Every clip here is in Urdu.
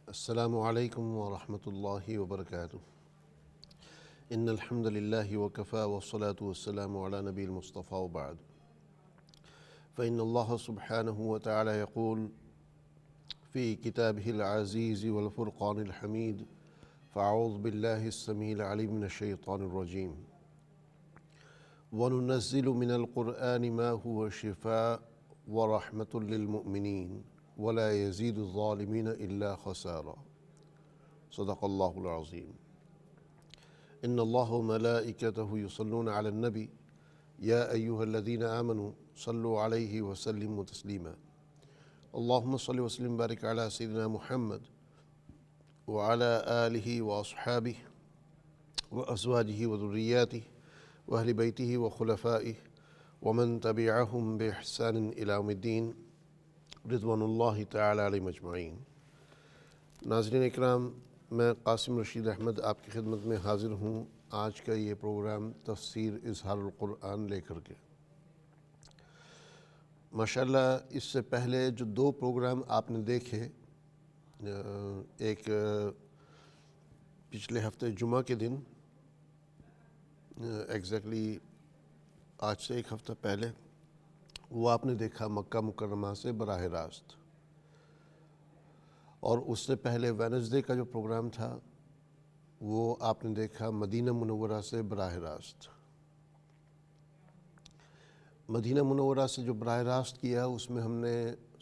السلام علیکم ورحمۃ اللہ وبرکاتہ۔ ان الحمد للہ وکفى والصلاة والسلام علی نبی المصطفى وبعد فإن اللہ سبحانہ وتعالی یقول فی کتابہ العزیز والفرقان الحمید فاعوذ باللہ السمیع العلیم من الشیطان الرجیم وَنُنَزِّلُ مِنَ الْقُرْآنِ مَا هُوَ شِفَاءٌ وَرَحْمَةٌ لِّلْمُؤْمِنِينَ وَلَا يَزِيدُ الظَّالِمِينَ إِلَّا خَسَارًا۔ صدق اللہ العظیم۔ ان اللہ وملائکتہ یصلون علی النبی یا ایہا الذین آمنوا صلوا علیہ وسلموا تسلیما۔ اللہم صل وسلم بارک علی سیدنا محمد وعلی آلہ واصحابہ وازواجہ وذریاتہ واہل بیتہ وخلفائہ ومن تبعہم بإحسان الی یوم الدین رضوان اللہ تعالی علیہم اجمعین۔ ناظرین اکرام، میں قاسم رشید احمد آپ کی خدمت میں حاضر ہوں آج کا یہ پروگرام تفسیر اظہار القرآن لے کر کے۔ ماشاءاللہ اس سے پہلے جو دو پروگرام آپ نے دیکھے، ایک پچھلے ہفتے جمعہ کے دن ایگزیکٹلی آج سے ایک ہفتہ پہلے، وہ آپ نے دیکھا مکہ مکرمہ سے براہ راست، اور اس سے پہلے وینسڈے کا جو پروگرام تھا وہ آپ نے دیکھا مدینہ منورہ سے براہ راست۔ مدینہ منورہ سے جو براہ راست کیا اس میں ہم نے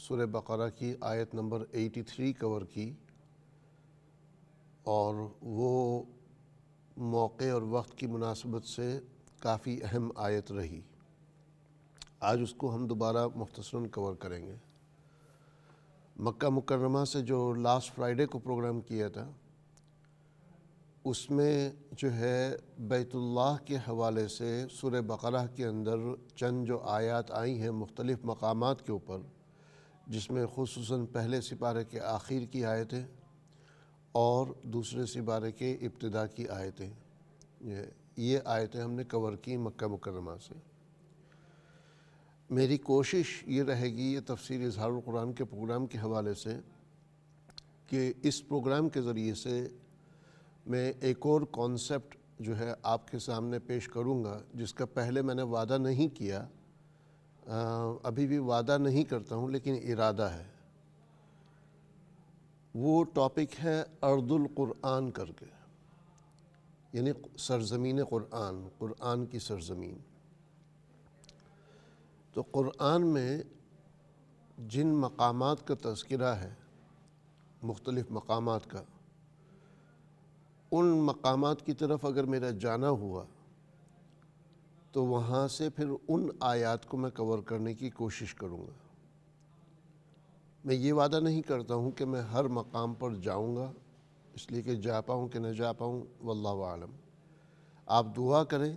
سورہ بقرہ کی آیت نمبر 83 کور کی، اور وہ موقع اور وقت کی مناسبت سے کافی اہم آیت رہی۔ آج اس کو ہم دوبارہ مختصراً کور کریں گے۔ مکہ مکرمہ سے جو لاسٹ فرائیڈے کو پروگرام کیا تھا، اس میں جو ہے بیت اللہ کے حوالے سے سورہ بقرہ کے اندر چند جو آیات آئی ہیں مختلف مقامات کے اوپر، جس میں خصوصاً پہلے سپارے کے آخر کی آیتیں اور دوسرے سپارے کے ابتدا کی آیتیں، یہ آیتیں ہم نے کور کی مکہ مکرمہ سے۔ میری کوشش یہ رہے گی یہ تفسیر اظہار القرآن کے پروگرام کے حوالے سے کہ اس پروگرام کے ذریعے سے میں ایک اور کانسیپٹ جو ہے آپ کے سامنے پیش کروں گا، جس کا پہلے میں نے وعدہ نہیں کیا، ابھی بھی وعدہ نہیں کرتا ہوں لیکن ارادہ ہے۔ وہ ٹاپک ہے ارض القرآن کر کے، یعنی سرزمین قرآن، قرآن کی سرزمین۔ تو قرآن میں جن مقامات کا تذکرہ ہے، مختلف مقامات کا، ان مقامات کی طرف اگر میرا جانا ہوا تو وہاں سے پھر ان آیات کو میں کور کرنے کی کوشش کروں گا۔ میں یہ وعدہ نہیں کرتا ہوں کہ میں ہر مقام پر جاؤں گا، اس لیے کہ جا پاؤں کہ نہ جا پاؤں واللہ اعلم۔ آپ دعا کریں،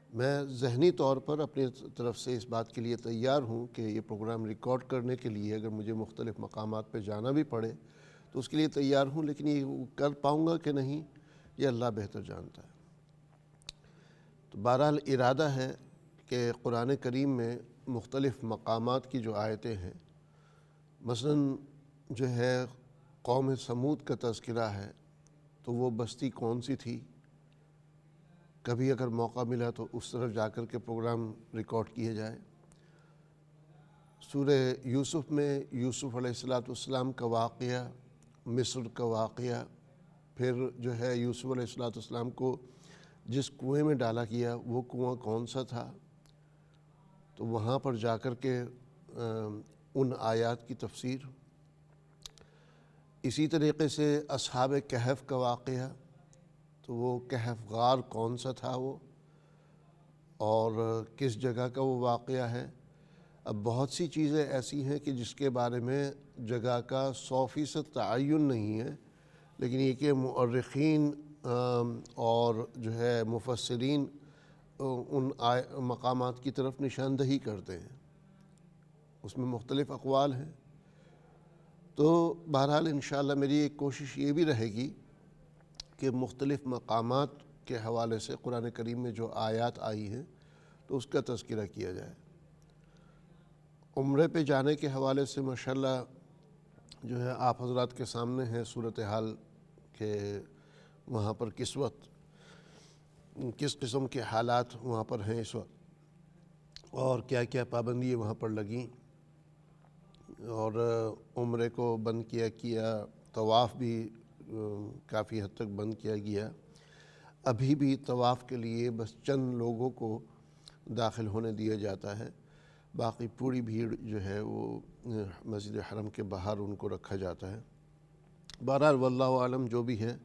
میں ذہنی طور پر اپنی طرف سے اس بات کے لیے تیار ہوں کہ یہ پروگرام ریکارڈ کرنے کے لیے اگر مجھے مختلف مقامات پہ جانا بھی پڑے تو اس کے لیے تیار ہوں، لیکن یہ کر پاؤں گا کہ نہیں یہ اللہ بہتر جانتا ہے۔ تو بہرحال ارادہ ہے کہ قرآن کریم میں مختلف مقامات کی جو آیتیں ہیں، مثلاً جو ہے قوم سمود کا تذکرہ ہے، تو وہ بستی کون سی تھی، کبھی اگر موقع ملا تو اس طرف جا کر کے پروگرام ریکارڈ کیے جائے۔ سورہ یوسف میں یوسف علیہ السلام کا واقعہ، مصر کا واقعہ، پھر جو ہے یوسف علیہ السلام کو جس کنویں میں ڈالا گیا وہ کنواں کون سا تھا، تو وہاں پر جا کر کے ان آیات کی تفسیر۔ اسی طریقے سے اصحاب کہف کا واقعہ، تو وہ کہف غار کون سا تھا وہ، اور کس جگہ کا وہ واقعہ ہے۔ اب بہت سی چیزیں ایسی ہیں کہ جس کے بارے میں جگہ کا 100% تعین نہیں ہے، لیکن یہ کہ مؤرخین اور جو ہے مفسرین ان مقامات کی طرف نشاندہی کرتے ہیں، اس میں مختلف اقوال ہیں۔ تو بہرحال انشاءاللہ میری ایک کوشش یہ بھی رہے گی کہ مختلف مقامات کے حوالے سے قرآن کریم میں جو آیات آئی ہیں تو اس کا تذکرہ کیا جائے۔ عمرے پہ جانے کے حوالے سے ماشاءاللہ جو ہے آپ حضرات کے سامنے ہے صورتحال کہ وہاں پر کس وقت کس قسم کے حالات وہاں پر ہیں اس وقت، اور کیا کیا پابندی وہاں پر لگیں، اور عمرے کو بند کیا، طواف بھی کافی حد تک بند کیا گیا۔ ابھی بھی طواف کے لیے بس چند لوگوں کو داخل ہونے دیا جاتا ہے، باقی پوری بھیڑ جو ہے وہ مسجد حرم کے باہر ان کو رکھا جاتا ہے۔ بہرحال واللہ عالم جو بھی ہے،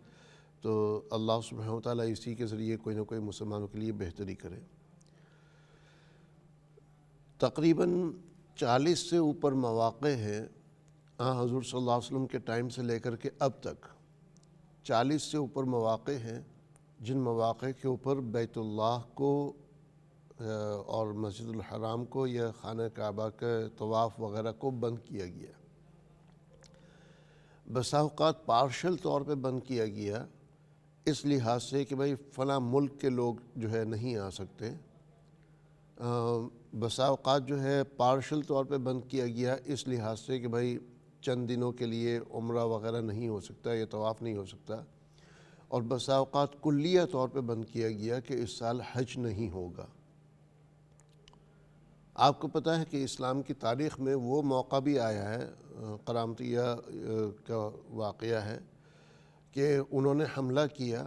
تو اللہ سبحانہ وتعالیٰ اسی کے ذریعے کوئی نہ کوئی مسلمانوں کے لیے بہتری کرے۔ تقریباً 40 سے اوپر مواقع ہیں حضور صلی اللہ علیہ وسلم کے ٹائم سے لے کر کے اب تک 40 سے اوپر مواقع ہیں جن مواقع کے اوپر بیت اللہ کو اور مسجد الحرام کو یا خانہ کعبہ کے طواف وغیرہ کو بند کیا گیا۔ بسا اوقات پارشل طور پہ بند کیا گیا اس لحاظ سے کہ بھئی فلاں ملک کے لوگ جو ہے نہیں آ سکتے، بسا اوقات جو ہے پارشل طور پہ بند کیا گیا اس لحاظ سے کہ بھئی چند دنوں کے لیے عمرہ وغیرہ نہیں ہو سکتا یا طواف نہیں ہو سکتا، اور بسا اوقات کلیہ طور پہ بند کیا گیا کہ اس سال حج نہیں ہوگا۔ آپ کو پتہ ہے کہ اسلام کی تاریخ میں وہ موقع بھی آیا ہے، قرامطیہ کا واقعہ ہے کہ انہوں نے حملہ کیا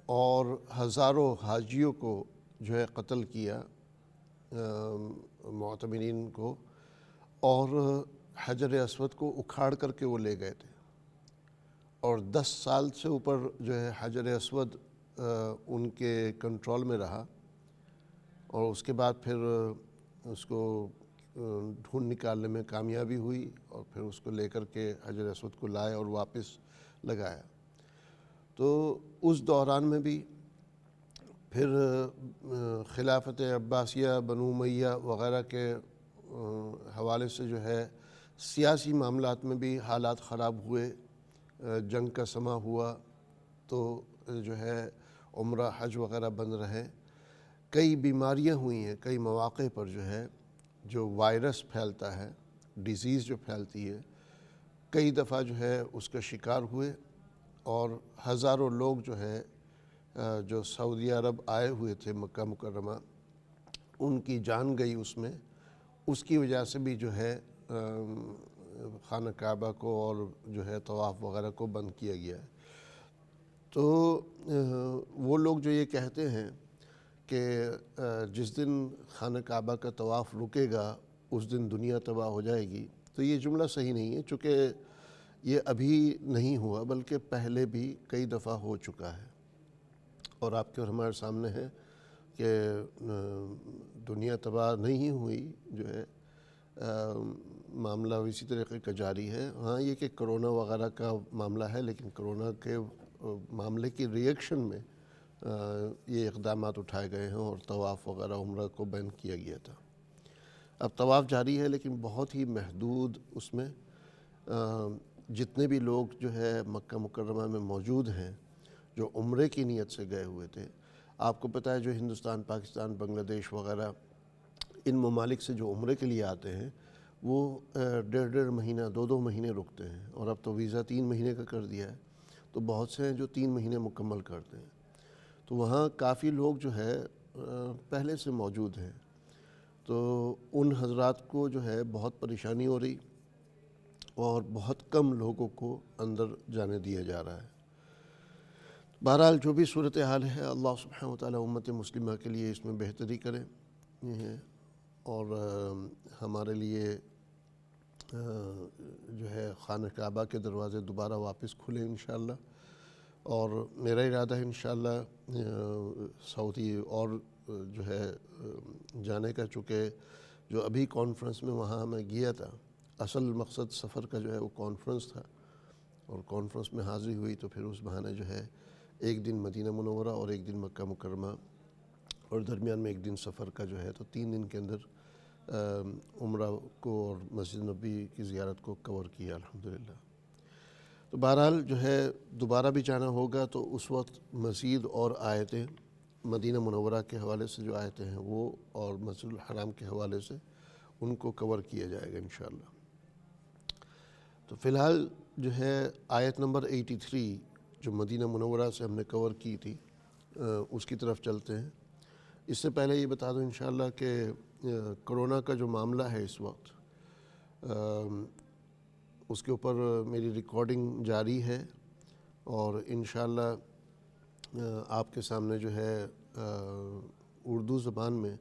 اور ہزاروں حاجیوں کو جو ہے قتل کیا، معتمرین کو، اور حجر اسود کو اکھاڑ کر کے وہ لے گئے تھے، اور 10 سال سے اوپر جو ہے حجر اسود ان کے کنٹرول میں رہا، اور اس کے بعد پھر اس کو ڈھونڈ نکالنے میں کامیابی ہوئی، اور پھر اس کو لے کر کے حجر اسود کو لائے اور واپس لگایا۔ تو اس دوران میں بھی پھر خلافت عباسیہ، بنو امیہ وغیرہ کے حوالے سے جو ہے سیاسی معاملات میں بھی حالات خراب ہوئے، جنگ کا سما ہوا، تو جو ہے عمرہ حج وغیرہ بند رہے۔ کئی بیماریاں ہوئی ہیں، کئی مواقع پر جو ہے جو وائرس پھیلتا ہے، ڈیزیز جو پھیلتی ہے، کئی دفعہ جو ہے اس کا شکار ہوئے، اور ہزاروں لوگ جو ہے جو سعودی عرب آئے ہوئے تھے مکہ مکرمہ، ان کی جان گئی اس میں۔ اس کی وجہ سے بھی جو ہے خانہ کعبہ کو اور جو ہے طواف وغیرہ کو بند کیا گیا ہے۔ تو وہ لوگ جو یہ کہتے ہیں کہ جس دن خانہ کعبہ کا طواف رکے گا اس دن دنیا تباہ ہو جائے گی، تو یہ جملہ صحیح نہیں ہے، چونکہ یہ ابھی نہیں ہوا بلکہ پہلے بھی کئی دفعہ ہو چکا ہے، اور آپ کے اور ہمارے سامنے ہے کہ دنیا تباہ نہیں ہوئی، جو ہے معاملہ اسی طریقے کا جاری ہے۔ ہاں یہ کہ کرونا وغیرہ کا معاملہ ہے، لیکن کرونا کے معاملے کی ریئیکشن میں یہ اقدامات اٹھائے گئے ہیں اور طواف وغیرہ عمرہ کو بین کیا گیا تھا۔ اب طواف جاری ہے لیکن بہت ہی محدود، اس میں جتنے بھی لوگ جو ہے مکہ مکرمہ میں موجود ہیں جو عمرے کی نیت سے گئے ہوئے تھے، آپ کو پتہ ہے جو ہندوستان، پاکستان، بنگلہ دیش وغیرہ ان ممالک سے جو عمرے کے لیے آتے ہیں وہ 1.5 مہینہ 2 مہینے رکتے ہیں، اور اب تو ویزا 3 مہینے کا کر دیا ہے، تو بہت سے ہیں جو 3 مہینے مکمل کرتے ہیں۔ تو وہاں کافی لوگ جو ہے پہلے سے موجود ہیں، تو ان حضرات کو جو ہے بہت پریشانی ہو رہی، اور بہت کم لوگوں کو اندر جانے دیا جا رہا ہے۔ بہرحال جو بھی صورتحال ہے، اللہ سبحانہ وتعالی امت مسلمہ کے لیے اس میں بہتری کرے، اور ہمارے لیے جو ہے خانہ کعبہ کے دروازے دوبارہ واپس کھلیں انشاءاللہ، اور میرا ارادہ ہے انشاءاللہ سعودی اور جو ہے جانے کا، چونکہ جو ابھی کانفرنس میں وہاں میں گیا تھا، اصل مقصد سفر کا جو ہے وہ کانفرنس تھا، اور کانفرنس میں حاضری ہوئی تو پھر اس بہانے جو ہے ایک دن مدینہ منورہ اور ایک دن مکہ مکرمہ، اور درمیان میں ایک دن سفر کا جو ہے، تو 3 دن کے اندر عمرہ کو اور مسجد نبی کی زیارت کو کور کیا الحمدللہ۔ تو بہرحال جو ہے دوبارہ بھی جانا ہوگا تو اس وقت مزید اور آیتیں مدینہ منورہ کے حوالے سے جو آیتیں ہیں وہ، اور مسجد الحرام کے حوالے سے ان کو کور کیا جائے گا انشاءاللہ۔ تو فی الحال جو ہے آیت نمبر 83 جو مدینہ منورہ سے ہم نے کور کی تھی اس کی طرف چلتے ہیں۔ اس سے پہلے یہ بتا دوں انشاءاللہ کہ کرونا کا جو معاملہ ہے اس وقت اس کے اوپر میری ریکارڈنگ جاری ہے، اور انشاءاللہ آپ کے سامنے جو ہے اردو زبان میں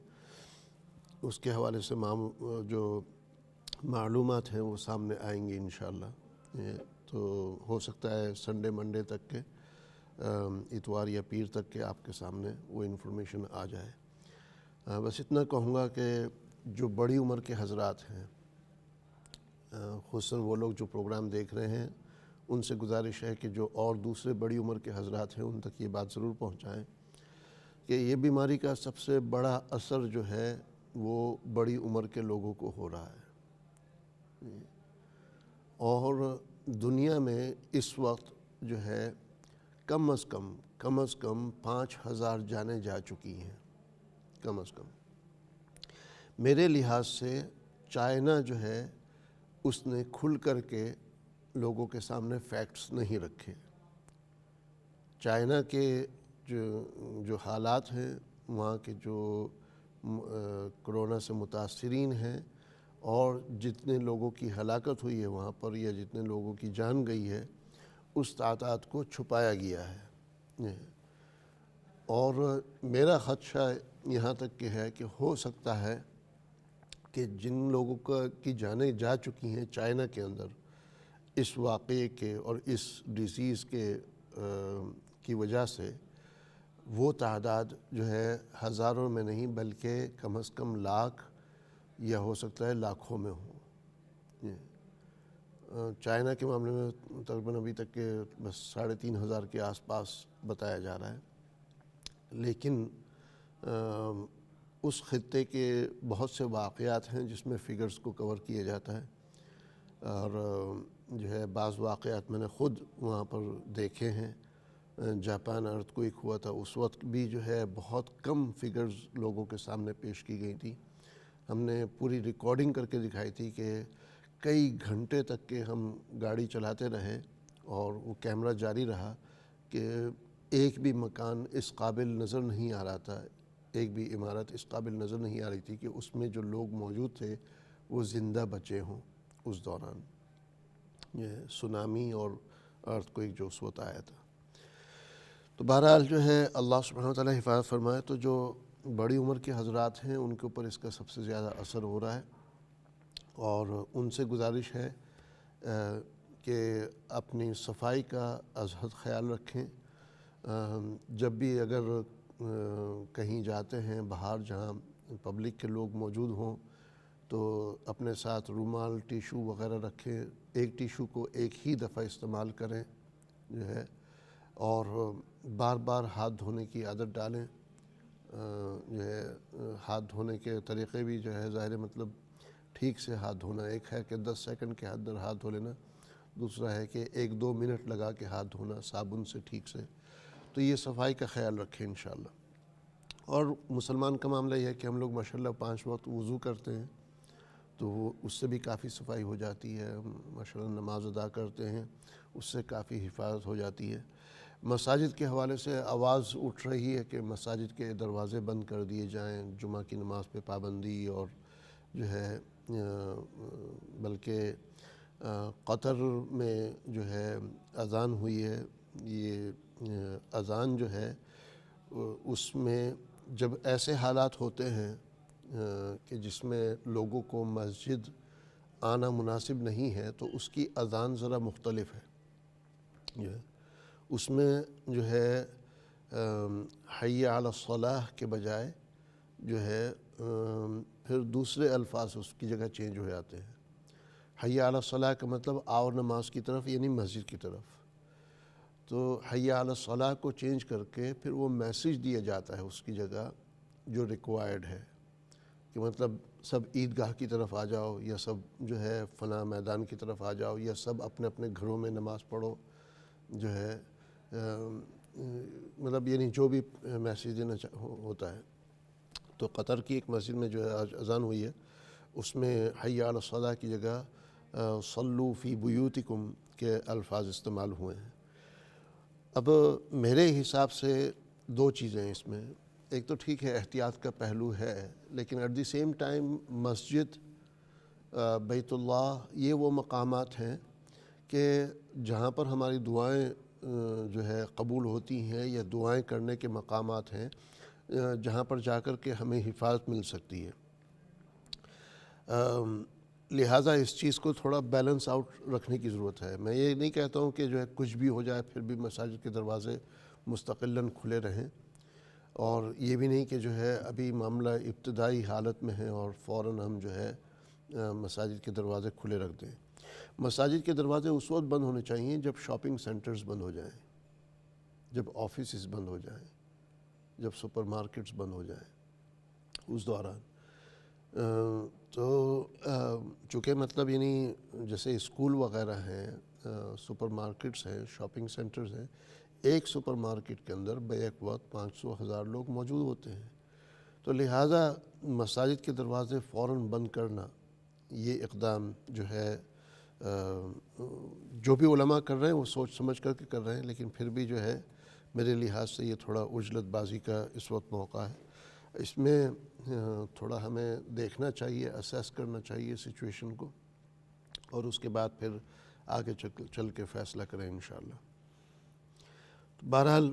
اس کے حوالے سے جو معلومات ہیں وہ سامنے آئیں گی انشاءاللہ۔ تو ہو سکتا ہے سنڈے منڈے تک کے، اتوار یا پیر تک کے آپ کے سامنے وہ انفارمیشن آ جائے۔ بس اتنا کہوں گا کہ جو بڑی عمر کے حضرات ہیں، خصوصاً وہ لوگ جو پروگرام دیکھ رہے ہیں، ان سے گزارش ہے کہ جو اور دوسرے بڑی عمر کے حضرات ہیں ان تک یہ بات ضرور پہنچائیں کہ یہ بیماری کا سب سے بڑا اثر جو ہے وہ بڑی عمر کے لوگوں کو ہو رہا ہے، اور دنیا میں اس وقت جو ہے کم از کم 5000 جانیں جا چکی ہیں، کم از کم۔ میرے لحاظ سے چائنا جو ہے اس نے کھل کر کے لوگوں کے سامنے فیکٹس نہیں رکھے۔ چائنا کے جو حالات ہیں، وہاں کے جو کرونا سے متاثرین ہیں اور جتنے لوگوں کی ہلاکت ہوئی ہے وہاں پر، یا جتنے لوگوں کی جان گئی ہے، اس تعداد کو چھپایا گیا ہے۔ اور میرا خدشہ یہاں تک کہ ہے کہ ہو سکتا ہے کہ جن لوگوں کی جانیں جا چکی ہیں چائنا کے اندر اس واقعے کے اور اس ڈیزیز کی وجہ سے، وہ تعداد جو ہے ہزاروں میں نہیں بلکہ کم از کم لاکھ یا ہو سکتا ہے لاکھوں میں ہوں۔ چائنا کے معاملے میں تقریباً ابھی تک کے بس 3500 کے آس پاس بتایا جا رہا ہے، لیکن اس خطے کے بہت سے واقعات ہیں جس میں فگرز کو کور کیا جاتا ہے، اور جو ہے بعض واقعات میں نے خود وہاں پر دیکھے ہیں۔ جاپان ارتھ کوئک ہوا تھا، اس وقت بھی جو ہے بہت کم فگرز لوگوں کے سامنے پیش کی گئی تھی۔ ہم نے پوری ریکارڈنگ کر کے دکھائی تھی کہ کئی گھنٹے تک کے ہم گاڑی چلاتے رہے اور وہ کیمرہ جاری رہا کہ ایک بھی مکان اس قابل نظر نہیں آ رہا تھا، ایک بھی عمارت اس قابل نظر نہیں آ رہی تھی کہ اس میں جو لوگ موجود تھے وہ زندہ بچے ہوں اس دوران۔ یہ سونامی اور ارتھ کوئک جو اس وقت آیا تھا۔ تو بہرحال جو ہے اللہ سبحانہ و تعالیٰ حفاظت فرمائے، تو جو بڑی عمر کے حضرات ہیں ان کے اوپر اس کا سب سے زیادہ اثر ہو رہا ہے، اور ان سے گزارش ہے کہ اپنی صفائی کا از حد خیال رکھیں۔ جب بھی اگر کہیں جاتے ہیں باہر جہاں پبلک کے لوگ موجود ہوں تو اپنے ساتھ رومال، ٹیشو وغیرہ رکھیں، ایک ٹیشو کو ایک ہی دفعہ استعمال کریں جو ہے، اور بار بار ہاتھ دھونے کی عادت ڈالیں۔ جو ہے ہاتھ دھونے کے طریقے بھی جو ہے ظاہر مطلب ٹھیک سے ہاتھ دھونا، ایک ہے کہ 10 سیکنڈ کے اندر ہاتھ دھو لینا، دوسرا ہے کہ 1-2 منٹ لگا کے ہاتھ دھونا صابن سے ٹھیک سے۔ تو یہ صفائی کا خیال رکھیں انشاءاللہ۔ اور مسلمان کا معاملہ یہ ہے کہ ہم لوگ ماشاءاللہ 5 وقت وضو کرتے ہیں، تو اس سے بھی کافی صفائی ہو جاتی ہے، ماشاءاللہ نماز ادا کرتے ہیں، اس سے کافی حفاظت ہو جاتی ہے۔ مساجد کے حوالے سے آواز اٹھ رہی ہے کہ مساجد کے دروازے بند کر دیے جائیں، جمعہ کی نماز پہ پابندی، اور جو ہے بلکہ قطر میں جو ہے اذان ہوئی ہے، یہ اذان جو ہے اس میں جب ایسے حالات ہوتے ہیں کہ جس میں لوگوں کو مسجد آنا مناسب نہیں ہے تو اس کی اذان ذرا مختلف ہے۔ اس میں جو ہے حی علی الصلاح کے بجائے جو ہے پھر دوسرے الفاظ اس کی جگہ چینج ہو جاتے ہیں۔ حی علی الصلاح کا مطلب آؤ نماز کی طرف، یعنی مسجد کی طرف۔ تو حی علی الصلاح کو چینج کر کے پھر وہ میسیج دیا جاتا ہے اس کی جگہ جو ریکوائرڈ ہے، کہ مطلب سب عیدگاہ کی طرف آ جاؤ، یا سب جو ہے فلاں میدان کی طرف آ جاؤ، یا سب اپنے اپنے گھروں میں نماز پڑھو، جو ہے مطلب یعنی جو بھی میسیج دینا ہوتا ہے۔ تو قطر کی ایک مسجد میں جو ہے آج اذان ہوئی ہے، اس میں حی علی الصلاح کی جگہ صلو فی بیوتکم کے الفاظ استعمال ہوئے ہیں۔ اب میرے حساب سے دو چیزیں اس میں، ایک تو ٹھیک ہے احتیاط کا پہلو ہے، لیکن ایٹ دی سیم ٹائم مسجد، بیت اللہ، یہ وہ مقامات ہیں کہ جہاں پر ہماری دعائیں جو ہے قبول ہوتی ہیں، یا دعائیں کرنے کے مقامات ہیں جہاں پر جا کر کے ہمیں حفاظت مل سکتی ہے۔ لہٰذا اس چیز کو تھوڑا بیلنس آؤٹ رکھنے کی ضرورت ہے۔ میں یہ نہیں کہتا ہوں کہ جو ہے کچھ بھی ہو جائے پھر بھی مساجد کے دروازے مستقلاً کھلے رہیں، اور یہ بھی نہیں کہ جو ہے ابھی معاملہ ابتدائی حالت میں ہے اور فوراً ہم جو ہے مساجد کے دروازے کھلے رکھ دیں۔ مساجد کے دروازے اس وقت بند ہونے چاہیے جب شاپنگ سینٹرز بند ہو جائیں، جب آفیسز بند ہو جائیں، جب سپر مارکیٹس بند ہو جائیں، اس دوران۔ تو چونکہ مطلب یعنی جیسے اسکول وغیرہ ہیں، سپر مارکیٹس ہیں، شاپنگ سینٹرز ہیں، ایک سپر مارکیٹ کے اندر بیک وقت 500,000 لوگ موجود ہوتے ہیں، تو لہٰذا مساجد کے دروازے فوراً بند کرنا، یہ اقدام جو ہے جو بھی علماء کر رہے ہیں وہ سوچ سمجھ کر کے کر رہے ہیں، لیکن پھر بھی جو ہے میرے لحاظ سے یہ تھوڑا عجلت بازی کا اس وقت موقع ہے۔ اس میں تھوڑا ہمیں دیکھنا چاہیے، اسیس کرنا چاہیے سچویشن کو، اور اس کے بعد پھر آگے چل کے فیصلہ کریں انشاءاللہ۔ بہرحال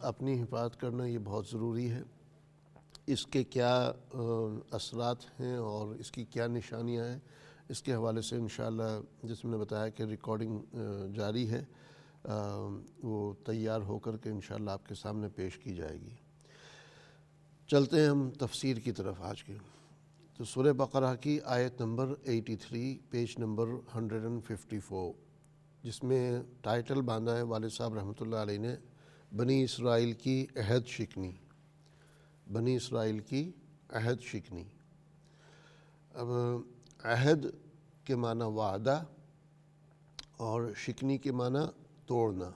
اپنی حفاظت کرنا یہ بہت ضروری ہے۔ اس کے کیا اثرات ہیں اور اس کی کیا نشانیاں ہیں، اس کے حوالے سے انشاءاللہ جس میں نے بتایا کہ ریکارڈنگ جاری ہے، وہ تیار ہو کر کے انشاءاللہ آپ کے سامنے پیش کی جائے گی۔ چلتے ہیں ہم تفسیر کی طرف آج کے۔ تو سورہ بقرہ کی آیت نمبر 83، پیج نمبر 154، جس میں ٹائٹل باندھا ہے والد صاحب رحمۃ اللہ علیہ نے، بنی اسرائیل کی عہد شکنی۔ بنی اسرائیل کی عہد شکنی۔ اب عہد کے معنی وعدہ، اور شکنی کے معنی توڑنا،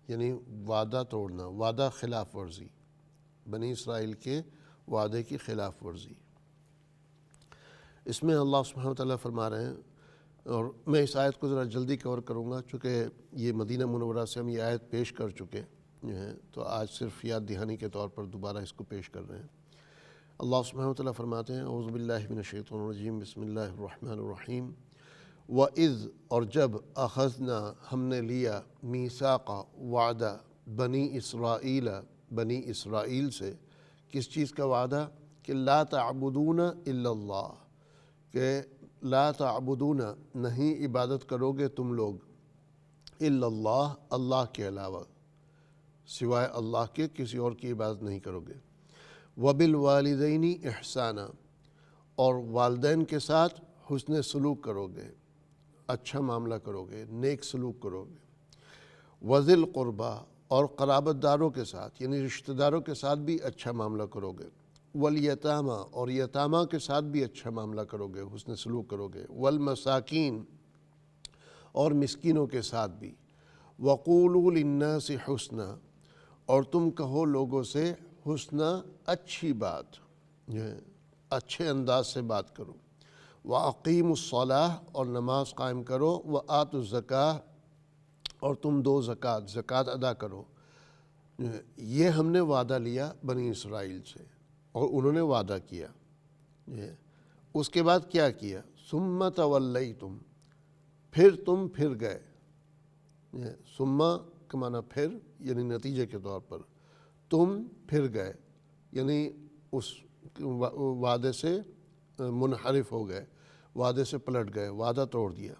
یعنی وعدہ توڑنا، وعدہ خلاف ورزی، بنی اسرائیل کے وعدے کی خلاف ورزی۔ اس میں اللہ سبحانہ وتعالیٰ فرما رہے ہیں، اور میں اس آیت کو ذرا جلدی کور کروں گا چونکہ یہ مدینہ منورہ سے ہم یہ آیت پیش کر چکے ہیں، تو آج صرف یاد دہانی کے طور پر دوبارہ اس کو پیش کر رہے ہیں۔ اللہ سبحانہ وتعالیٰ فرماتے ہیں، اعوذ باللہ من الشیطان الرجیم، بسم اللہ الرحمن الرحیم۔ وَإِذْ، اور جب، اخذنا، ہم نے لیا، میثاق، وعدہ، بنی اسرائیل، بنی اسرائیل سے، کس چیز کا وعدہ؟ کہ لا تعبدون الا اللہ، کہ لا تعبدون، نہیں عبادت کرو گے تم لوگ، الا اللہ، اللہ کے علاوہ، سوائے اللہ کے کسی اور کی عبادت نہیں کرو گے۔ وبالوالدین احسانا، اور والدین کے ساتھ حسن سلوک کرو گے، اچھا معاملہ کرو گے، نیک سلوک کرو گے۔ وذی القربیٰ، اور قرابت داروں کے ساتھ یعنی رشتہ داروں کے ساتھ بھی اچھا معاملہ کرو گے۔ والیتامى، اور یتامہ کے ساتھ بھی اچھا معاملہ کرو گے، حسن سلوک کرو گے۔ والمساکین، اور مسکینوں کے ساتھ بھی۔ وقولوا للناس حسنا، اور تم کہو لوگوں سے حسنا، اچھی بات، اچھے انداز سے بات کرو۔ وَأَقِيمُوا الصَّلَاةَ، اور نماز قائم کرو۔ وَآتُوا الزَّكَاةَ، اور تم دو زکوٰۃ ادا کرو۔ یہ ہم نے وعدہ لیا بنی اسرائیل سے، اور انہوں نے وعدہ کیا۔ اس کے بعد کیا کیا؟ ثُمَّ تَوَلَّيْتُمْ، پھر تم پھر گئے۔ ثُمَّ کا معنی پھر، یعنی نتیجے کے طور پر، تم پھر گئے، یعنی اس وعدے سے منحرف ہو گئے، وعدے سے پلٹ گئے، وعدہ توڑ دیا۔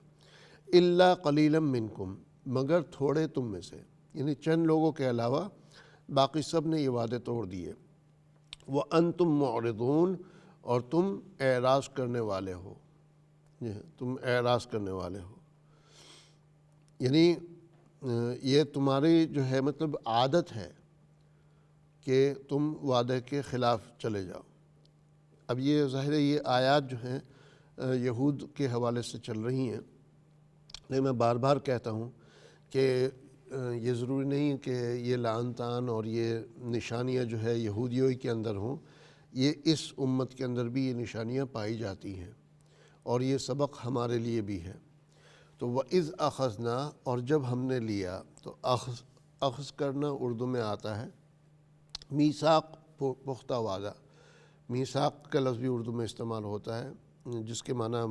الا قلیلا منکم، مگر تھوڑے تم میں سے، یعنی چند لوگوں کے علاوہ باقی سب نے یہ وعدے توڑ دیے۔ وانتم معرضون، اور تم اعراض کرنے والے ہو، تم اعراض کرنے والے ہو، یعنی یہ تمہاری جو ہے مطلب عادت ہے کہ تم وعدے کے خلاف چلے جاؤ۔ اب یہ ظاہر ہے یہ آیات جو ہیں یہود کے حوالے سے چل رہی ہیں، لیکن میں بار بار کہتا ہوں کہ یہ ضروری نہیں کہ یہ لعن طعن اور یہ نشانیاں جو ہے یہودیوں کے اندر ہوں، یہ اس امت کے اندر بھی یہ نشانیاں پائی جاتی ہیں، اور یہ سبق ہمارے لیے بھی ہے۔ تو وَإِذْ أَخَذْنَا، اور جب ہم نے لیا، تو اخذ کرنا اردو میں آتا ہے میثاق، پختہ وعدہ. میثاق کا لفظ بھی اردو میں استعمال ہوتا ہے، جس کے معنی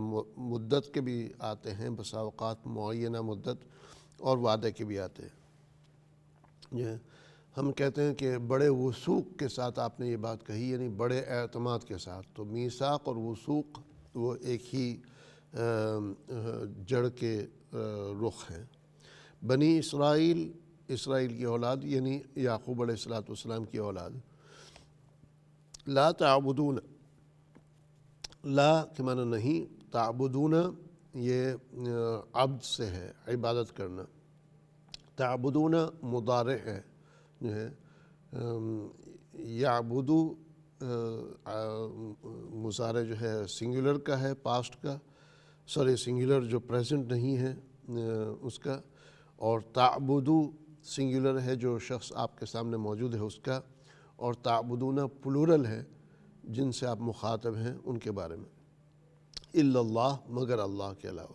مدت کے بھی آتے ہیں، بسا اوقات معینہ مدت، اور وعدے کے بھی آتے ہیں. ہم کہتے ہیں کہ بڑے وثوق کے ساتھ آپ نے یہ بات کہی، یعنی بڑے اعتماد کے ساتھ. تو میثاق اور وثوق وہ ایک ہی جڑ کے رخ ہیں. بنی اسرائیل، اسرائیل کی اولاد، یعنی یعقوب علیہ السلام کی اولاد. لا تعبدون، لا کے معنی نہیں، تعبدون یہ عبد سے ہے، عبادت کرنا. تعبدون مضارع ہے جو ہے، یعبدو مضارع جو ہے سنگولر کا ہے، پاسٹ کا، سنگولر جو پریزنٹ نہیں ہے اس کا، اور تعبدو سنگولر ہے جو شخص آپ کے سامنے موجود ہے اس کا، اور تعبدون پلورل ہے جن سے آپ مخاطب ہیں ان کے بارے میں. الا اللہ، مگر اللہ کے علاوہ.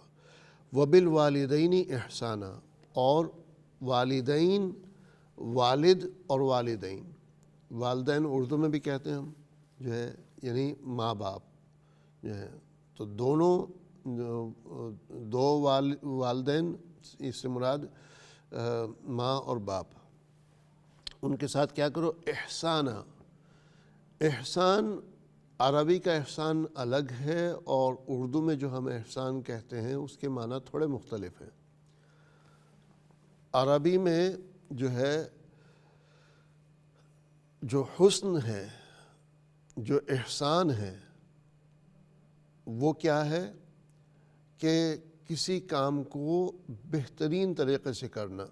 وبالوالدین احسانا، اور والدین، والد اور والدین، والدین اردو میں بھی کہتے ہیں ہم جو ہے، یعنی ماں باپ جو ہے. تو دونوں دو والدین، اس سے مراد ماں اور باپ، ان کے ساتھ کیا کرو؟ احسانہ. احسان، عربی کا احسان الگ ہے، اور اردو میں جو ہم احسان کہتے ہیں اس کے معنی تھوڑے مختلف ہیں. عربی میں جو ہے، جو حسن ہے، جو احسان ہے، وہ کیا ہے کہ کسی کام کو بہترین طریقے سے کرنا.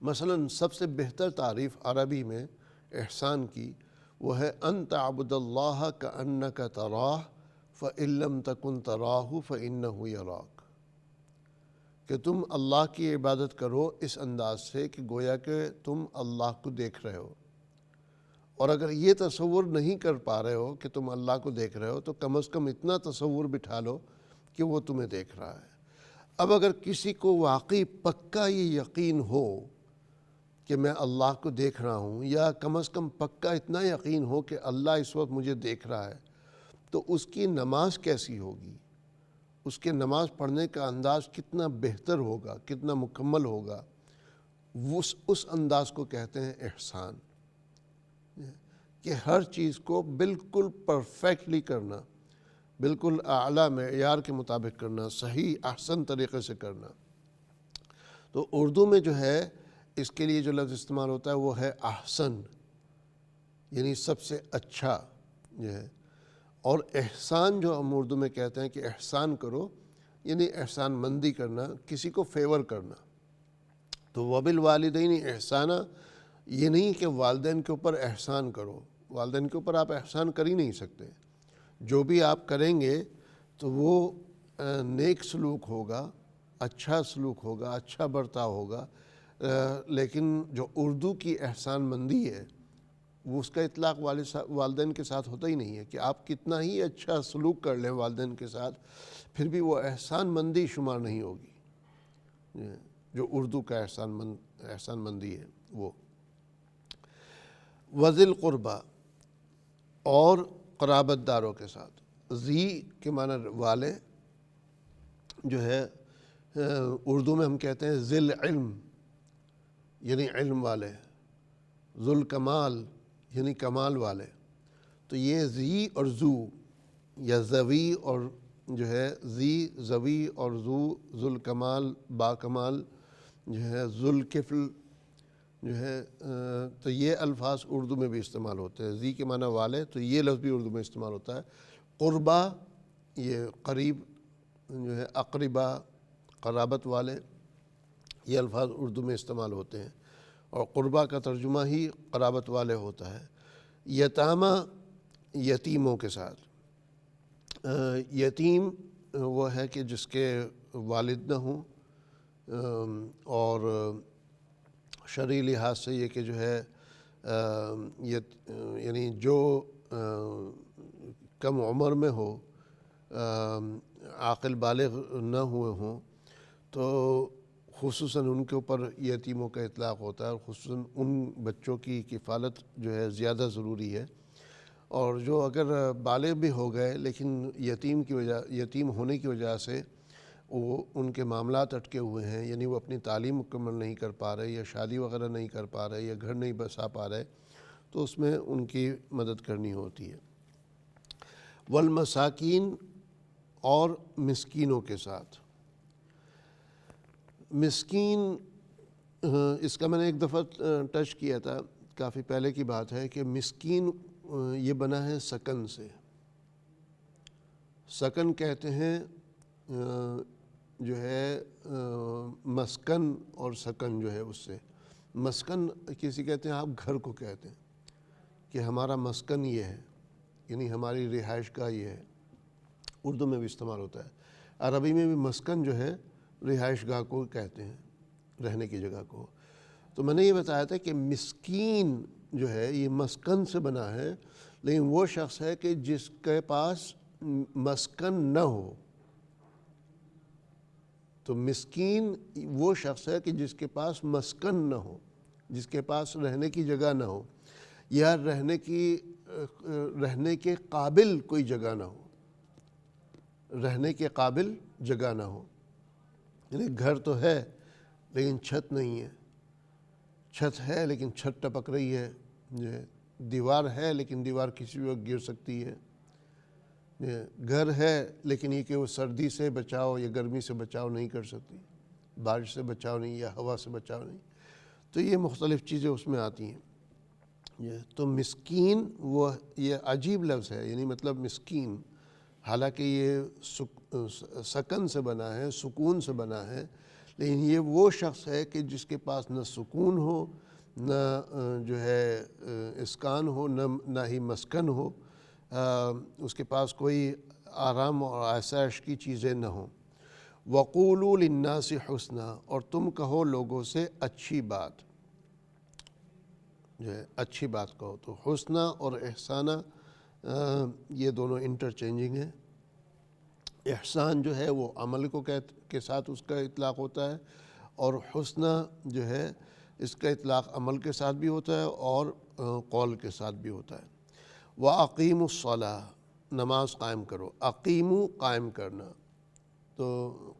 مثلا سب سے بہتر تعریف عربی میں احسان کی وہ ہے ان تعبد اللہ کأنک تراہ فإن لم تکن تراہ فإنہ یراک، کہ تم اللہ کی عبادت کرو اس انداز سے کہ گویا کہ تم اللہ کو دیکھ رہے ہو. اور اگر یہ تصور نہیں کر پا رہے ہو کہ تم اللہ کو دیکھ رہے ہو تو کم از کم اتنا تصور بٹھا لو کہ وہ تمہیں دیکھ رہا ہے. اب اگر کسی کو واقعی پکا یہ یقین ہو کہ میں اللہ کو دیکھ رہا ہوں، یا کم از کم پکا اتنا یقین ہو کہ اللہ اس وقت مجھے دیکھ رہا ہے، تو اس کی نماز کیسی ہوگی؟ اس کے نماز پڑھنے کا انداز کتنا بہتر ہوگا، کتنا مکمل ہوگا. اس انداز کو کہتے ہیں احسان، کہ ہر چیز کو بالکل پرفیکٹلی کرنا، بالکل اعلیٰ معیار کے مطابق کرنا، صحیح احسن طریقے سے کرنا. تو اردو میں جو ہے اس کے لیے جو لفظ استعمال ہوتا ہے وہ ہے احسن، یعنی سب سے اچھا جو ہے. اور احسان جو ہم اردو میں کہتے ہیں کہ احسان کرو، یعنی احسان مندی کرنا، کسی کو فیور کرنا. تو وبالوالدین احسانہ، یہ نہیں کہ والدین کے اوپر احسان کرو، والدین کے اوپر آپ احسان کر ہی نہیں سکتے. جو بھی آپ کریں گے تو وہ نیک سلوک ہوگا، اچھا سلوک ہوگا، اچھا برتاؤ ہوگا. لیکن جو اردو کی احسان مندی ہے وہ اس کا اطلاق والدین کے ساتھ ہوتا ہی نہیں ہے، کہ آپ کتنا ہی اچھا سلوک کر لیں والدین کے ساتھ پھر بھی وہ احسان مندی شمار نہیں ہوگی جو اردو کا احسان مندی ہے. وہ وذی القربہ، اور قرابت داروں کے ساتھ. ذی کے معنی والے جو ہے، اردو میں ہم کہتے ہیں ذی العلم، یعنی علم والے. ذو الکمال، یعنی کمال والے. تو یہ ذی اور ذو، یا ذوی اور جو ہے ذی، ذوی اور ذو الکمال، با کمال جو ہے، ذو الکفل جو ہے، تو یہ الفاظ اردو میں بھی استعمال ہوتے ہیں. ذی کے معنی والے، تو یہ لفظ بھی اردو میں استعمال ہوتا ہے. قربا، یہ قریب جو ہے، اقربا قرابت والے، یہ الفاظ اردو میں استعمال ہوتے ہیں، اور قربا کا ترجمہ ہی قرابت والے ہوتا ہے. یتامہ، یتیموں کے ساتھ. یتیم وہ ہے کہ جس کے والد نہ ہوں، اور شرعی لحاظ سے یہ کہ جو ہے یعنی جو کم عمر میں ہو، عاقل بالغ نہ ہوئے ہوں تو خصوصاً ان کے اوپر یتیموں کا اطلاق ہوتا ہے، اور خصوصاً ان بچوں کی کفالت جو ہے زیادہ ضروری ہے۔ اور جو اگر بالغ بھی ہو گئے لیکن یتیم ہونے کی وجہ سے وہ ان کے معاملات اٹکے ہوئے ہیں، یعنی وہ اپنی تعلیم مکمل نہیں کر پا رہے، یا شادی وغیرہ نہیں کر پا رہے، یا گھر نہیں بسا پا رہے، تو اس میں ان کی مدد کرنی ہوتی ہے۔ والمساکین، اور مسکینوں کے ساتھ۔ مسکین، اس کا میں نے ایک دفعہ ٹچ کیا تھا، کافی پہلے کی بات ہے، کہ مسکین یہ بنا ہے سکن سے۔ سکن کہتے ہیں جو ہے مسکن اور سکن جو ہے اس سے۔ مسکن کسی کہتے ہیں، آپ گھر کو کہتے ہیں کہ ہمارا مسکن یہ ہے، یعنی ہماری رہائش گاہ یہ ہے۔ اردو میں بھی استعمال ہوتا ہے، عربی میں بھی مسکن جو ہے رہائش گاہ کو کہتے ہیں، رہنے کی جگہ کو۔ تو میں نے یہ بتایا تھا کہ مسکین جو ہے یہ مسکن سے بنا ہے، لیکن وہ شخص ہے کہ جس کے پاس مسکن نہ ہو۔ تو مسکین وہ شخص ہے کہ جس کے پاس مسکن نہ ہو، جس کے پاس رہنے کی جگہ نہ ہو، یا رہنے کے قابل کوئی جگہ نہ ہو، رہنے کے قابل جگہ نہ ہو۔ یعنی گھر تو ہے لیکن چھت نہیں ہے، چھت ہے لیکن چھت ٹپک رہی ہے، دیوار ہے لیکن دیوار کسی وقت گر سکتی ہے، گھر ہے لیکن یہ کہ وہ سردی سے بچاؤ یا گرمی سے بچاؤ نہیں کر سکتی، بارش سے بچاؤ نہیں، یا ہوا سے بچاؤ نہیں۔ تو یہ مختلف چیزیں اس میں آتی ہیں۔ تو مسکین یہ عجیب لفظ ہے، یعنی مطلب مسکین، حالانکہ یہ سکن سے بنا ہے، سکون سے بنا ہے، لیکن یہ وہ شخص ہے کہ جس کے پاس نہ سکون ہو، نہ جو ہے اسکان ہو، نہ ہی مسکن ہو، اس کے پاس کوئی آرام اور آسائش کی چیزیں نہ ہوں۔ وَقُولُوا لِلنَّاسِ حُسْنًا، اور تم کہو لوگوں سے اچھی بات، جو ہے اچھی بات کہو۔ تو حسنہ اور احسانہ یہ دونوں انٹرچینجنگ ہیں۔ احسان جو ہے وہ عمل کے ساتھ اس کا اطلاق ہوتا ہے، اور حسنہ جو ہے اس کا اطلاق عمل کے ساتھ بھی ہوتا ہے اور قول کے ساتھ بھی ہوتا ہے۔ وَأَقِیمُوا الصَّلَاةَ، نماز قائم کرو۔ اقیمو قائم کرنا، تو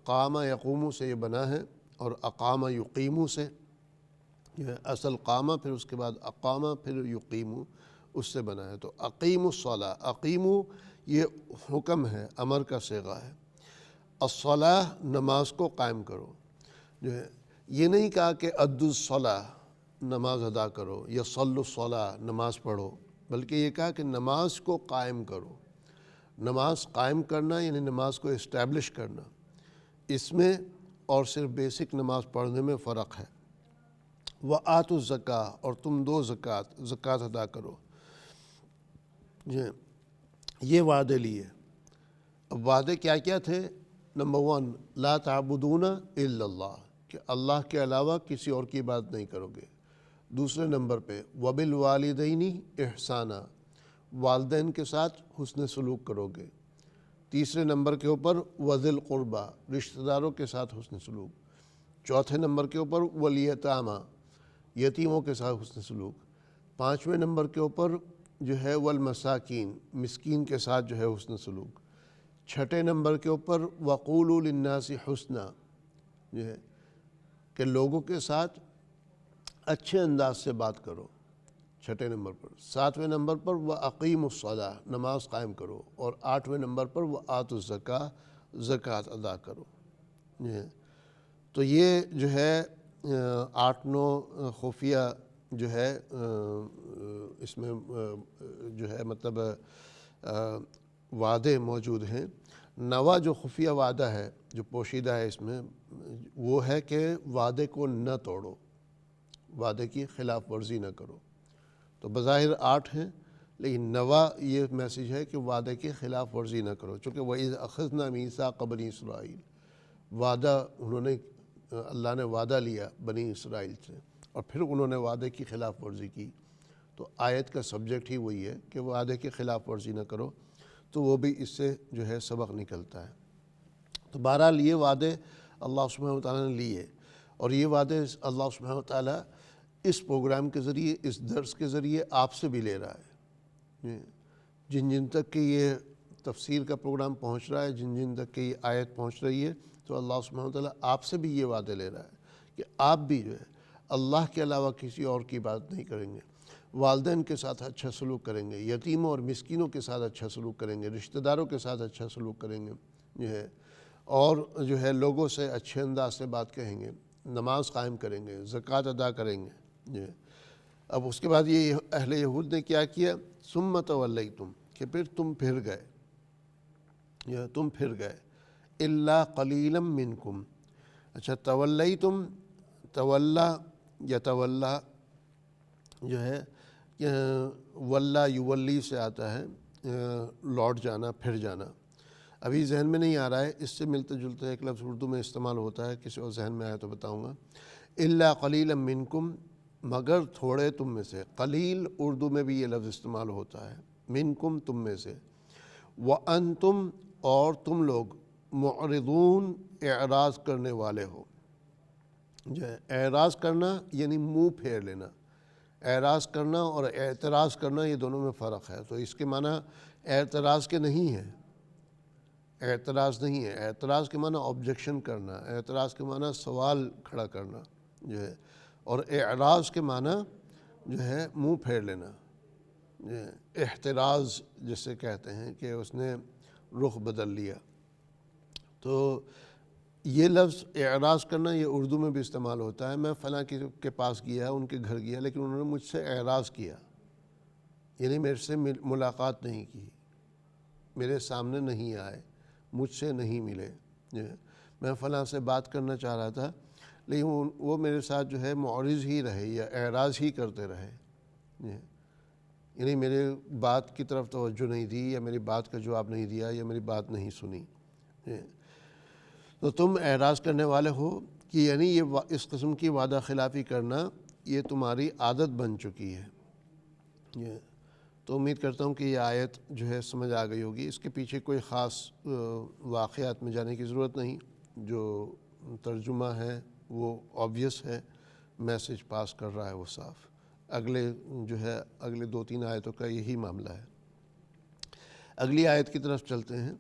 قام یقوم سے یہ بنا ہے، اور اقام یقیم سے، اصل قامہ پھر اس کے بعد اقامہ پھر یقیم، اس سے بنا ہے۔ تو اقیم الصلاۃ، اقیمو یہ حکم ہے، امر کا صیغہ ہے۔ الصلاۃ، نماز کو قائم کرو، جو ہے یہ نہیں کہا کہ ادوا الصلاۃ، نماز ادا کرو، یا صلوا الصلاۃ، نماز پڑھو، بلکہ یہ کہا کہ نماز کو قائم کرو۔ نماز قائم کرنا یعنی نماز کو اسٹیبلش کرنا، اس میں اور صرف بیسک نماز پڑھنے میں فرق ہے۔ وَآتُوا الزَّکاۃ، اور تم دو زکوٰۃ ادا کرو۔ یہ وعدے لیے۔ اب وعدے کیا کیا تھے؟ نمبر 1، لا تعبدون الا اللہ، کہ اللہ کے علاوہ کسی اور کی عبادت نہیں کرو گے۔ دوسرے نمبر پہ وبالوالدین احسانا، والدین کے ساتھ حسن سلوک کرو گے۔ تیسرے نمبر کے اوپر وذی القربیٰ، رشتہ داروں کے ساتھ حسن سلوک۔ چوتھے نمبر کے اوپر والیتامیٰ، یتیموں کے ساتھ حسن سلوک۔ پانچویں نمبر کے اوپر جو ہے والمساکین، مسکین کے ساتھ جو ہے حسن سلوک۔ چھٹے نمبر کے اوپر وقولوا للناس حسنا، جو ہے کہ لوگوں کے ساتھ اچھے انداز سے بات کرو، چھٹے نمبر پر۔ ساتویں نمبر پر وَأَقِیمُوا الصَّلَاةَ، نماز قائم کرو، اور آٹھویں نمبر پر وَآتُوا الزَّکاۃ، زکوٰۃ ادا کرو۔ تو یہ جو ہے 8-9 خفیہ جو ہے اس میں جو ہے مطلب وعدے موجود ہیں۔ 9واں جو خفیہ وعدہ ہے جو پوشیدہ ہے اس میں، وہ ہے کہ وعدے کو نہ توڑو، وعدے کی خلاف ورزی نہ کرو۔ تو بظاہر 8 ہیں، لیکن 9واں یہ میسیج ہے کہ وعدے کی خلاف ورزی نہ کرو، چونکہ وَإِذْ أَخَذْنَا مِيثَاقَ بَنِي إِسْرَائِیل، وعدہ اللہ نے وعدہ لیا بنی اسرائیل سے، اور پھر انہوں نے وعدے کی خلاف ورزی کی۔ تو آیت کا سبجیکٹ ہی وہی ہے کہ وعدے کی خلاف ورزی نہ کرو، تو وہ بھی اس سے جو ہے سبق نکلتا ہے۔ تو بہرحال یہ وعدے اللہ سبحانہ وتعالیٰ نے لیے، اور یہ وعدے اللہ سبحانہ وتعالیٰ اس پروگرام کے ذریعے، اس درس کے ذریعے آپ سے بھی لے رہا ہے۔ جن تک کہ یہ تفسیر کا پروگرام پہنچ رہا ہے، جن تک کہ یہ آیت پہنچ رہی ہے، تو اللہ سبحانہ وتعالیٰ آپ سے بھی یہ وعدے لے رہا ہے کہ آپ بھی جو ہے اللہ کے علاوہ کسی اور کی عبادت نہیں کریں گے، والدین کے ساتھ اچھا سلوک کریں گے، یتیموں اور مسکینوں کے ساتھ اچھا سلوک کریں گے، رشتہ داروں کے ساتھ اچھا سلوک کریں گے جو ہے، اور جو ہے لوگوں سے اچھے انداز سے بات کہیں گے، نماز قائم کریں گے، زکوٰۃ ادا کریں گے جو ہے۔ اب اس کے بعد یہ اہل یہود نے کیا کیا؟ ثم تولیتم، کہ پھر تم پھر گئے، یا تم پھر گئے، الا قلیلا منکم۔ اچھا، تولیتم، تولا یا تولا جو ہے ولا یولی سے آتا ہے لوٹ جانا، پھر جانا۔ ابھی ذہن میں نہیں آ رہا ہے، اس سے ملتے جلتے ایک لفظ اردو میں استعمال ہوتا ہے، کسی اور ذہن میں آیا تو بتاؤں گا۔ الا قلیلا منکم، مگر تھوڑے تم میں سے۔ قلیل اردو میں بھی یہ لفظ استعمال ہوتا ہے، منکم تم میں سے۔ وانتم، اور تم لوگ، معرضون، اعراض کرنے والے ہو۔ جو ہے اعراض کرنا یعنی منہ پھیر لینا، اعراض کرنا اور اعتراض کرنا یہ دونوں میں فرق ہے۔ تو اس کے معنی اعتراض کے نہیں ہے، اعتراض نہیں ہے، اعتراض کے معنی آبجیکشن کرنا، اعتراض کے معنی سوال کھڑا کرنا جو ہے، اور اعراض کے معنی جو ہے منہ پھیر لینا، احتراز جسے کہتے ہیں کہ اس نے رخ بدل لیا۔ تو یہ لفظ اعراض کرنا یہ اردو میں بھی استعمال ہوتا ہے۔ میں فلاں کے پاس گیا، ان کے گھر گیا، لیکن انہوں نے مجھ سے اعراض کیا، یعنی میرے سے ملاقات نہیں کی، میرے سامنے نہیں آئے، مجھ سے نہیں ملے۔ میں فلاں سے بات کرنا چاہ رہا تھا، لیکن وہ میرے ساتھ جو ہے معرض ہی رہے یا اعراض ہی کرتے رہے، یعنی میرے بات کی طرف توجہ نہیں دی، یا میری بات کا جواب نہیں دیا، یا میری بات نہیں سنی۔ تو تم اعراض کرنے والے ہو، کہ یعنی یہ اس قسم کی وعدہ خلافی کرنا یہ تمہاری عادت بن چکی ہے۔ تو امید کرتا ہوں کہ یہ آیت جو ہے سمجھ آ گئی ہوگی۔ اس کے پیچھے کوئی خاص واقعات میں جانے کی ضرورت نہیں، جو ترجمہ ہے وہ آبویس ہے، میسج پاس کر رہا ہے وہ صاف۔ اگلے جو ہے اگلے 2-3 آیتوں کا یہی معاملہ ہے۔ اگلی آیت کی طرف چلتے ہیں،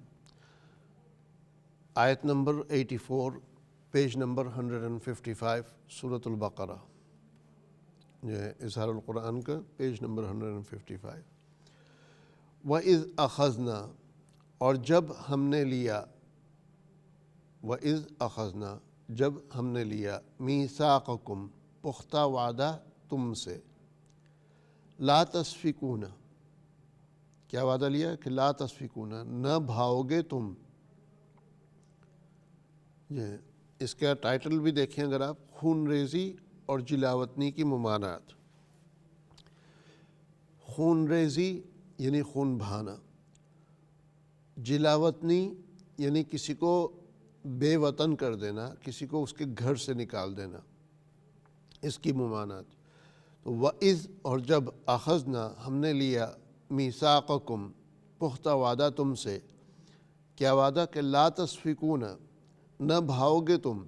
آیت نمبر 84، پیج نمبر 155، سورۃ البقرہ جو ہے اظہار القرآن کا پیج نمبر 155۔ وَإِذْ أَخَذْنَا، اور جب ہم نے لیا، وَإِذْ أَخَذْنَا، جب ہم نے لیا، مِيثَاقَكُمْ، پختہ وعدہ تم سے، لا تسفکون، کیا وعدہ لیا کہ لا تسفکون، نہ بھاؤ گے تم۔ اس کا ٹائٹل بھی دیکھیں اگر آپ، خون ریزی اور جلاوطنی کی ممانعت۔ خون ریزی یعنی خون بہانا، جلاوطنی یعنی کسی کو بے وطن کر دینا، کسی کو اس کے گھر سے نکال دینا، اس کی ممانعت۔ تو وَإِذْ، اور جب، أَخَذْنَا، ہم نے لیا، مِيثَاقَكُمْ، پختہ وعدہ تم سے، کیا وعدہ کہ لا تسفکون، نہ بھاؤ گے تم،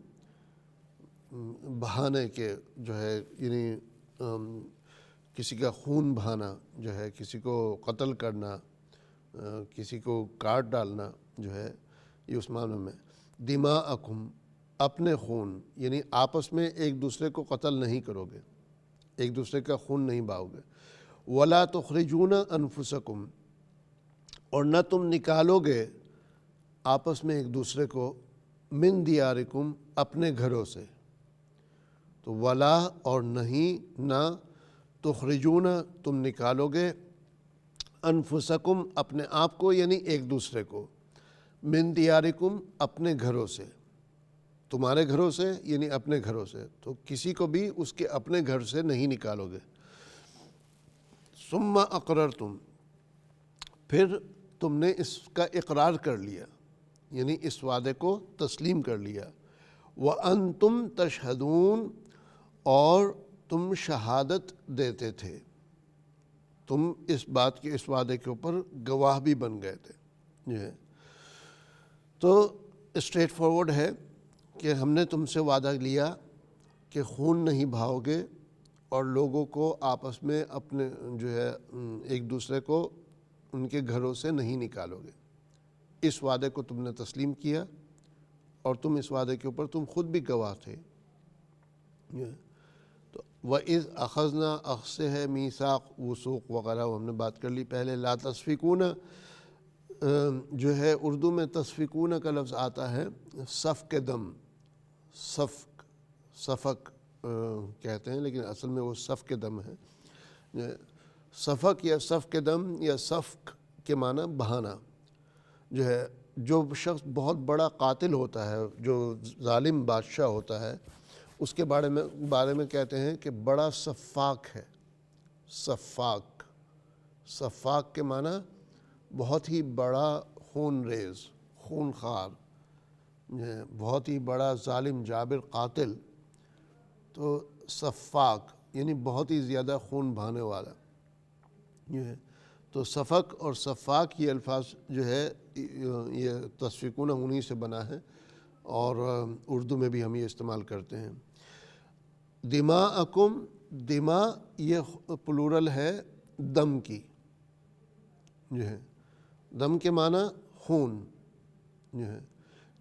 بہانے کے جو ہے یعنی کسی کا خون بہانا جو ہے، کسی کو قتل کرنا، کسی کو کاٹ ڈالنا جو ہے، یہ اس معنی میں۔ دماءکم، اپنے خون، یعنی آپس میں ایک دوسرے کو قتل نہیں کرو گے، ایک دوسرے کا خون نہیں بہاؤ گے۔ ولا تخرجون انفسکم، اور نہ تم نکالو گے آپس میں ایک دوسرے کو، من دیارکم، اپنے گھروں سے۔ تو ولا، اور نہیں، نہ، تخرجون، تم نکالو گے، انفسکم، اپنے آپ کو یعنی ایک دوسرے کو، من دیارکم، اپنے گھروں سے، تمہارے گھروں سے یعنی اپنے گھروں سے، تو کسی کو بھی اس کے اپنے گھر سے نہیں نکالو گے۔ ثم اقررتم، پھر تم نے اس کا اقرار کر لیا، یعنی اس وعدے کو تسلیم کر لیا۔ وَأَنْتُمْ تَشْهَدُونَ، اور تم شہادت دیتے تھے، تم اس بات کے، اس وعدے کے اوپر گواہ بھی بن گئے تھے۔ تو اسٹریٹ فارورڈ ہے کہ ہم نے تم سے وعدہ لیا کہ خون نہیں بہاؤ گے اور لوگوں کو آپس میں اپنے جو ہے ایک دوسرے کو ان کے گھروں سے نہیں نکالو گے. اس وعدے کو تم نے تسلیم کیا اور تم اس وعدے کے اوپر تم خود بھی گواہ تھے. تو وَإِذْ أَخَذْنَا اخذ سے ہے میثاق وثوق وغیرہ ہم نے بات کر لی پہلے. لا تسفکون جو ہے اردو میں تسفکون کا لفظ آتا ہے سفک دم، سفک کہتے ہیں لیکن اصل میں وہ سفک دم ہے. سفک یا سفک دم یا سفک کے معنی بہانا جو ہے. جو شخص بہت بڑا قاتل ہوتا ہے، جو ظالم بادشاہ ہوتا ہے، اس کے بارے میں کہتے ہیں کہ بڑا سفاک ہے. سفاک کے معنی بہت ہی بڑا خون ریز، خون خوار، بہت ہی بڑا ظالم جابر قاتل. تو سفاک یعنی بہت ہی زیادہ خون بہانے والا. تو سفک اور سفاک یہ الفاظ جو ہے یہ تسفکون انہی سے بنا ہے اور اردو میں بھی ہم یہ استعمال کرتے ہیں. دماءکم، دماء یہ پلورل ہے دم کی جو ہے. دم کے معنی خون جو ہے.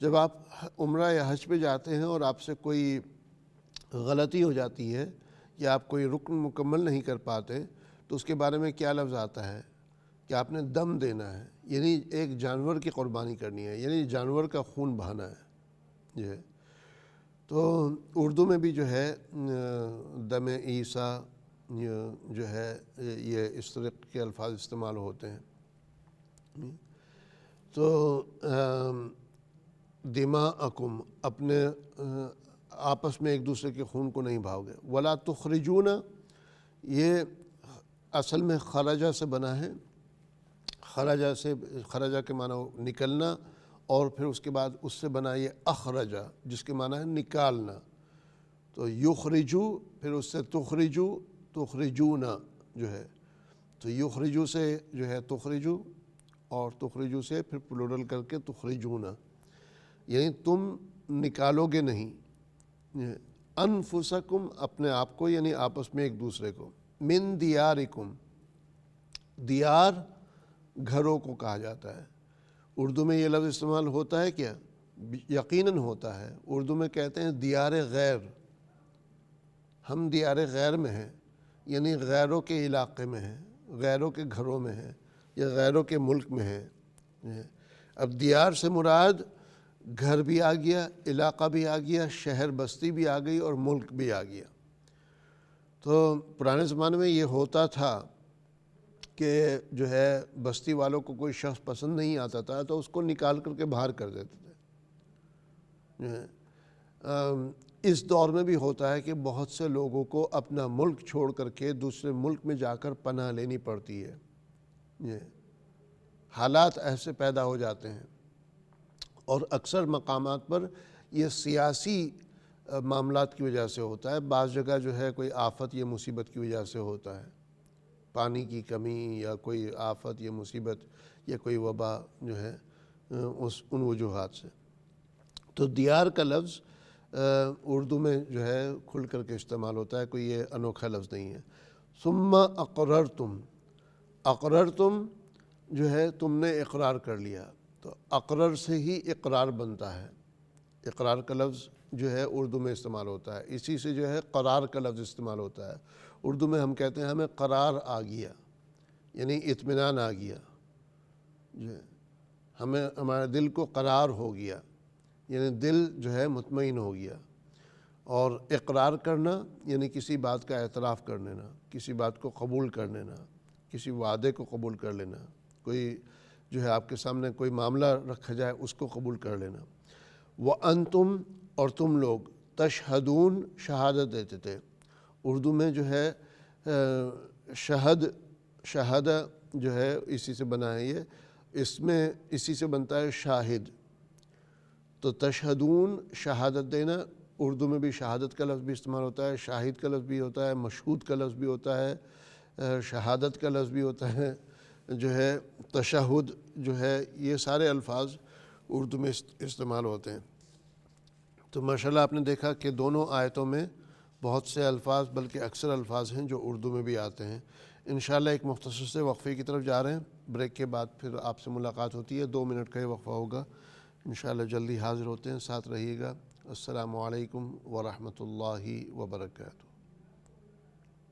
جب آپ عمرہ یا حج پہ جاتے ہیں اور آپ سے کوئی غلطی ہو جاتی ہے یا آپ کوئی رکن مکمل نہیں کر پاتے تو اس کے بارے میں کیا لفظ آتا ہے کہ آپ نے دم دینا ہے، یعنی ایک جانور کی قربانی کرنی ہے، یعنی جانور کا خون بہانا ہے جو ہے. تو اردو میں بھی جو ہے دم عیسیٰ جو ہے یہ اس طرح کے الفاظ استعمال ہوتے ہیں. تو دماءکم اپنے آپس میں ایک دوسرے کے خون کو نہیں بہاؤ گے. ولا تخرجون یہ اصل میں خرجہ سے بنا ہے. خرجہ کے معنی نکلنا اور پھر اس کے بعد اس سے بنا یہ اخرجہ جس کے معنی ہے نکالنا. تو یخرجو پھر اس سے تخرجو، تخرجون جو ہے. تو یخرجو سے جو ہے تخرجو اور تخرجو سے پھر پلورل کر کے تخرجون، یعنی تم نکالو گے نہیں. انفسکم اپنے آپ کو یعنی آپس میں ایک دوسرے کو. من دیارکم، دیار گھروں کو کہا جاتا ہے. اردو میں یہ لفظ استعمال ہوتا ہے کیا؟ یقیناً ہوتا ہے. اردو میں کہتے ہیں دیار غیر. ہم دیار غیر میں ہیں یعنی غیروں کے علاقے میں ہیں، غیروں کے گھروں میں ہیں یا غیروں کے ملک میں ہیں. اب دیار سے مراد گھر بھی آ گیا، علاقہ بھی آ گیا، شہر بستی بھی آ گئی اور ملک بھی آ گیا. تو پرانے زمانے میں یہ ہوتا تھا کہ جو ہے بستی والوں کو کوئی شخص پسند نہیں آتا تھا تو اس کو نکال کر کے باہر کر دیتے تھے. اس دور میں بھی ہوتا ہے کہ بہت سے لوگوں کو اپنا ملک چھوڑ کر کے دوسرے ملک میں جا کر پناہ لینی پڑتی ہے. حالات ایسے پیدا ہو جاتے ہیں اور اکثر مقامات پر یہ سیاسی معاملات کی وجہ سے ہوتا ہے. بعض جگہ جو ہے کوئی آفت یا مصیبت کی وجہ سے ہوتا ہے، پانی کی کمی یا کوئی آفت یا مصیبت یا کوئی وبا جو ہے ان وجوہات سے. تو دیار کا لفظ اردو میں جو ہے کھل کر کے استعمال ہوتا ہے، کوئی یہ انوکھا لفظ نہیں ہے. ثم اقررتم، اقررتم جو ہے تم نے اقرار کر لیا. تو اقرر سے ہی اقرار بنتا ہے. اقرار کا لفظ جو ہے اردو میں استعمال ہوتا ہے، اسی سے جو ہے قرار کا لفظ استعمال ہوتا ہے. اردو میں ہم کہتے ہیں ہمیں قرار آ گیا یعنی اطمینان آ گیا، ہمیں ہمارے دل کو قرار ہو گیا یعنی دل جو ہے مطمئن ہو گیا. اور اقرار کرنا یعنی کسی بات کا اعتراف کر لینا، کسی بات کو قبول کر لینا، کسی وعدے کو قبول کر لینا. کوئی جو ہے آپ کے سامنے کوئی معاملہ رکھا جائے اس کو قبول کر لینا. وَأَنْتُمْ اور تم لوگ تشہدون شہادت دیتے تھے. اردو میں جو ہے شہادہ جو ہے اسی سے بنا ہے، یہ اس میں اسی سے بنتا ہے شاہد. تو تشہدون شہادت دینا، اردو میں بھی شہادت کا لفظ بھی استعمال ہوتا ہے، شاہد کا لفظ بھی ہوتا ہے، مشہود کا لفظ بھی ہوتا ہے، شہادت کا لفظ بھی ہوتا ہے جو ہے، تشہد جو ہے، یہ سارے الفاظ اردو میں استعمال ہوتے ہیں۔ تو ماشاءاللہ آپ نے دیکھا کہ دونوں آیتوں میں بہت سے الفاظ بلکہ اکثر الفاظ ہیں جو اردو میں بھی آتے ہیں۔ انشاءاللہ ایک مختصر سے وقفے کی طرف جا رہے ہیں، بریک کے بعد پھر آپ سے ملاقات ہوتی ہے، 2 منٹ کا یہ وقفہ ہوگا، انشاءاللہ جلدی حاضر ہوتے ہیں، ساتھ رہیے گا۔ السلام علیکم ورحمۃ اللہ وبرکاتہ۔